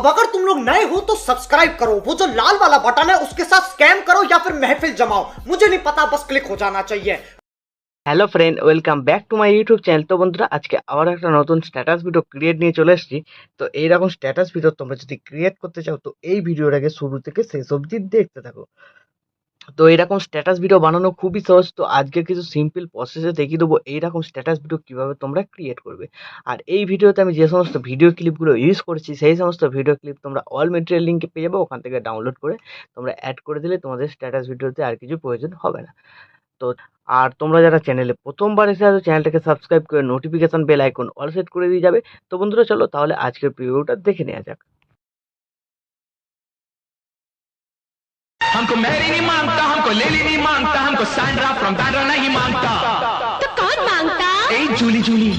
अब अगर तुम लोग नए हो तो सब्सक्राइब करो, वो जो लाल वाला बटन है उसके साथ स्कैम करो या फिर महफिल जमाओ, मुझे नहीं पता, बस क्लिक हो जाना चाहिए। Hello friend, welcome back to my YouTube channel. তো বন্ধুরা, আজকে আবার একটা নতুন স্ট্যাটাস ভিডিও ক্রিয়েট নিয়ে চলে এসেছি। তো এইরকম স্ট্যাটাস ভিডিও তোমরা যদি ক্রিয়েট করতে চাও তো এই ভিডিওটাকে শুরু থেকে শেষ অবধি দেখতে থাকো। তো এইরকম স্ট্যাটাস ভিডিও বানানো খুবই সহজ। তো আজকে কিছু সিম্পল প্রসেসে দেখিয়ে দেবো এইরকম স্ট্যাটাস ভিডিও কিভাবে তোমরা ক্রিয়েট করবে। আর এই ভিডিওতে আমি যে সমস্ত ভিডিও ক্লিপগুলো ইউজ করেছি সেই সমস্ত ভিডিও ক্লিপ তোমরা অল মেটেরিয়াল লিঙ্কে পেয়ে যাবে, ওখান থেকে ডাউনলোড করে তোমরা অ্যাড করে দিলে তোমাদের স্ট্যাটাস ভিডিওতে আর কিছু প্রয়োজন হবে না। তো আর তোমরা যারা চ্যানেলে প্রথমবার এসে আছো চ্যানেলটাকে সাবস্ক্রাইব করে notification bell icon all set করে দিয়ে যাবে। তো বন্ধুরা, চলো তাহলে আজকের ভিডিওটা দেখে নেওয়া যাক। हमको मैरी नहीं मांगता, हमको लेली नहीं मांगता, हमको सैंड्रा फ्रॉम बैंड्रा नहीं मांगता। तो कौन मांगता? ए जूली जूली,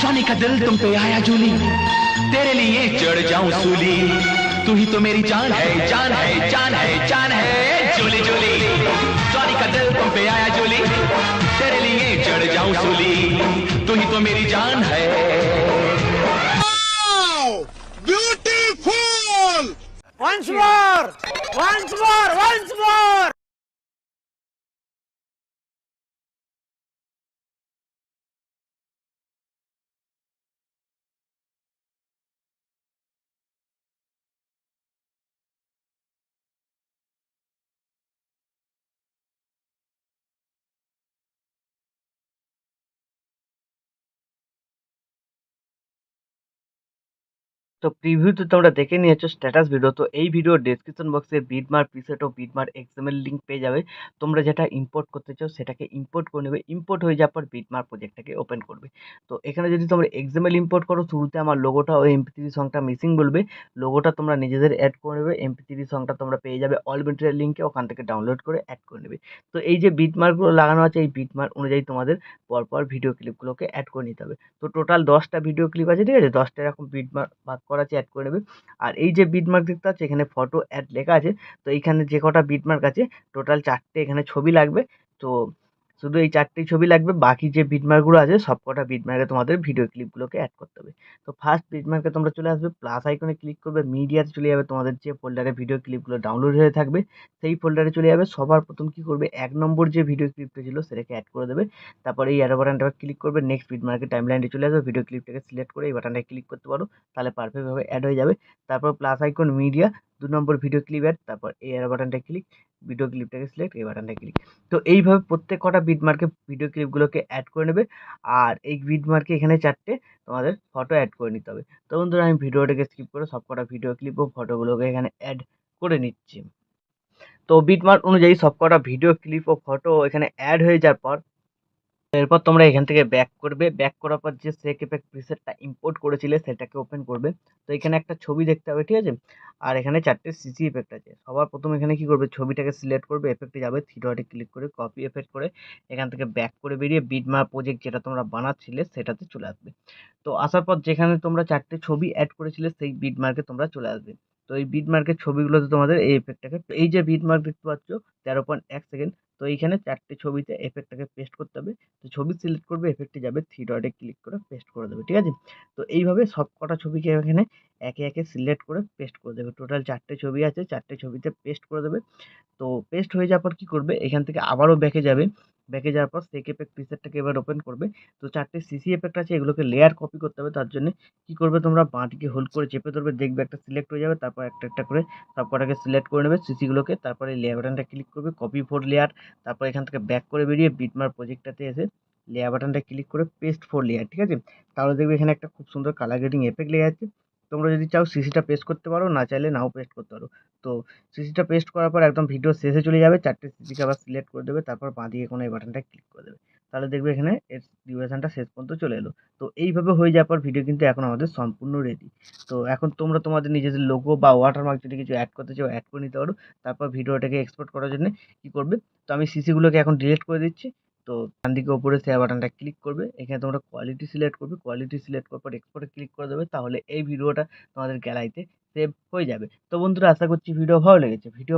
जॉनी का दिल तुम पे आया जूली, तेरे लिए चढ़ जाऊं सूली, तू ही तो मेरी जान है, जान है, जान है, जान है। जूली जूली, जॉनी का दिल तुम पे आया जूली, तेरे लिए चढ़ जाऊं सूली, तू ही तो मेरी जान है। Beautiful! Once more, once more, once more. তো প্রিভিউতে তোমরা দেখে নিয়েছো স্ট্যাটাস ভিডিও। তো এই ভিডিওর ডেসক্রিপশন বক্সে বিটমার্ক প্রিসেট ও বিটমার্ক এক্সএমএল লিঙ্ক পেয়ে যাবে। তোমরা যেটা ইম্পোর্ট করতে চাও সেটাকে ইম্পোর্ট করে নেবে। ইম্পোর্ট হয়ে যাওয়ার পর বিটমার্ক প্রজেক্টটাকে ওপেন করবে। তো এখানে যদি তোমরা এক্সএমএল ইম্পোর্ট করো, শুরুতে আমার লোগোটা ও এমপি3 সংটা মিসিং বলবে। লোগোটা তোমরা নিজেদের অ্যাড করে নেবে। এমপি3 সংটা তোমরা পেয়ে যাবে অল মেটেরিয়াল লিঙ্কে, ওখান থেকে ডাউনলোড করে অ্যাড করে নেবে। তো এই যে বিটমার্কগুলো লাগানো আছে এই বিটমার্ক অনুযায়ী তোমাদের পরপর ভিডিও ক্লিপগুলোকে অ্যাড করে নিতে হবে। তো টোটাল 10টা ভিডিও ক্লিপ আছে, ঠিক আছে? 10টা এরকম বিটমার্ক ভাগ করা আছে, অ্যাড করে নেবে। আর এই যে বিটমার্ক দেখতে পাচ্ছ এখানে ফটো অ্যাড লেখা আছে। তো এইখানে যে কটা বিটমার্ক আছে টোটাল 4টে এখানে ছবি লাগবে। তো শুধু এই 4টেই ছবি লাগবে, বাকি যে বিটমার্কগুলো আছে সব কটা বিটমার্কে তোমাদের ভিডিও ক্লিপগুলোকে অ্যাড করতে হবে। তো ফার্স্ট বিটমার্কে তোমরা চলে আসবে, প্লাস আইকনে ক্লিক করবে, মিডিয়াতে চলে যাবে, তোমাদের যে ফোল্ডারে ভিডিও ক্লিপগুলো ডাউনলোড হয়ে থাকবে সেই ফোল্ডারে চলে যাবে। সবার প্রথম কি করবে, 1 নম্বর যে ভিডিও ক্লিপটা ছিল সেটাকে অ্যাড করে দেবে। তারপর এই অ্যারো বাটনটা ক্লিক করবে, নেক্সট বিটমার্কে টাইমলাইনে চলে আসবে, ভিডিও ক্লিপটাকে সিলেক্ট করে এই বাটনটা ক্লিক করতে পারো, তাহলে পারফেক্টভাবে অ্যাড হয়ে যাবে। তারপর প্লাস আইকন মিডিয়া, 2 নম্বর ভিডিও ক্লিপ অ্যাড, তারপর এই অ্যারো বাটনটা ক্লিক, ভিডিও ক্লিপটাকে সিলেক্ট, এই বাটনটা ক্লিক। তো এইভাবে প্রত্যেক কটা বিটমার্কে ভিডিও ক্লিপগুলোকে অ্যাড করে নেবে। আর এই বিটমার্কে এখানে 4টে তোমাদের ফটো অ্যাড করে নিতে হবে। তো বন্ধুরা, আমি ভিডিওটাকে স্কিপ করে সব কটা ভিডিও ক্লিপ ও ফটোগুলোকে এখানে অ্যাড করে নিচ্ছি। তো বিটমার্ক অনুযায়ী সব কটা ভিডিও ক্লিপ ও ফটো এখানে অ্যাড হয়ে যাওয়ার পর এরপর তোমরা এখান থেকে ব্যাক করবে। ব্যাক করার পর যে সেক এফেক্ট প্রিসেটটা ইম্পোর্ট করেছিলে সেটাকে ওপেন করবে। তো এখানে একটা ছবি দেখতে হবে, ঠিক আছে? আর এখানে 4টে সিসি এফেক্ট আছে। সবার প্রথম এখানে কি করবে, ছবিটাকে সিলেক্ট করবে, এফেক্টে যাবে, থ্রি ডটে ক্লিক করে কপি এফেক্ট করে এখান থেকে ব্যাক করে বেরিয়ে বিটমার্ক প্রজেক্ট যেটা তোমরা বানাচ্ছিলে সেটাতে চলে আসবে। তো আসার পর যেখানে তোমরা 4টে ছবি অ্যাড করেছিলে সেই বিটমার্কে তোমরা চলে আসবে। তো এই বিটমার্কের ছবিগুলোতে তোমাদের এই এফেক্টটাকে, এই যে বিটমার্ক দেখতে পাচ্ছ 13.1 সেকেন্ড, তো এইখানে 4টে ছবিতে এফেক্টটাকে পেস্ট করতে হবে। তো ছবি সিলেক্ট করবে, এফেক্টে যাবে, থ্রি ডটে ক্লিক করে পেস্ট করে দেবে, ঠিক আছে? তো এইভাবে সব কটা ছবিকে এখানে একে একে সিলেক্ট করে পেস্ট করে দেবে। টোটাল 4টে ছবি আছে, 4টে ছবিতে পেস্ট করে দেবে। তো পেস্ট হয়ে যাওয়ার পর কি করবে, এখান থেকে আবারও ব্যাকে যাবে। ব্যাকে যাওয়ার পর সেক এফেক্ট প্রিসেটটাকে এবার ওপেন করবে। তো 4টে সিসি এফেক্ট আছে, এগুলোকে লেয়ার কপি করতে হবে। তার জন্য কি করবে, তোমরা বাঁদিকে হোল্ড করে চেপে ধরবে, দেখবে একটা সিলেক্ট হয়ে যাবে। তারপর একটা একটা করে সব কটাকে সিলেক্ট করে নেবে সিসিগুলোকে। তারপরে লেয়ার বাটনটা ক্লিক করবে, কপি ফর লেয়ার। তারপর এখান থেকে ব্যাক করে বেরিয়ে বিটমার্ক প্রজেক্টটাতে এসে লেয়ার বাটনটা ক্লিক করে পেস্ট ফর লেয়ার, ঠিক আছে? তাহলে দেখবে এখানে একটা খুব সুন্দর কালার গ্রেডিং এফেক্ট লেগে যাচ্ছে। তোমরা যদি চাও সিসিটা পেস্ট করতে পারো, না চাইলে নাও পেস্ট করতে পারো। তো সিসিটা পেস্ট করার পর একদম ভিডিও শেষে চলে যাবে, 4টে সিসিকে আবার সিলেক্ট করে দেবে, তারপর বাঁদিকে কোনো এই বাটনটা ক্লিক করে দেবে। তাহলে দেখবে এখানে এর ডিউরেশনটা শেষ পর্যন্ত চলে এলো। তো এইভাবে হয়ে যাওয়ার পর ভিডিও কিন্তু এখন আমাদের সম্পূর্ণ রেডি। তো এখন তোমরা তোমাদের নিজেদের লোগো বা ওয়াটারমার্ক যদি কিছু অ্যাড করতে চাও অ্যাড করে নিতে পারো। তারপর ভিডিওটাকে এক্সপোর্ট করার জন্য কি করবে, তো আমি সিসিগুলোকে এখন ডিলিট করে দিচ্ছি। তো ডান দিকে উপরে শেয়ার বাটনটা ক্লিক করবে, এখানে তোমরা কোয়ালিটি সিলেক্ট করবে, কোয়ালিটি সিলেক্ট করার পর এক্সপোর্টে ক্লিক করে দেবে। তাহলে এই ভিডিওটা তোমাদের গ্যালারিতে সেভ হয়ে যাবে। তো বন্ধুরা, আশা করছি ভিডিও ভালো লেগেছে। ভিডিও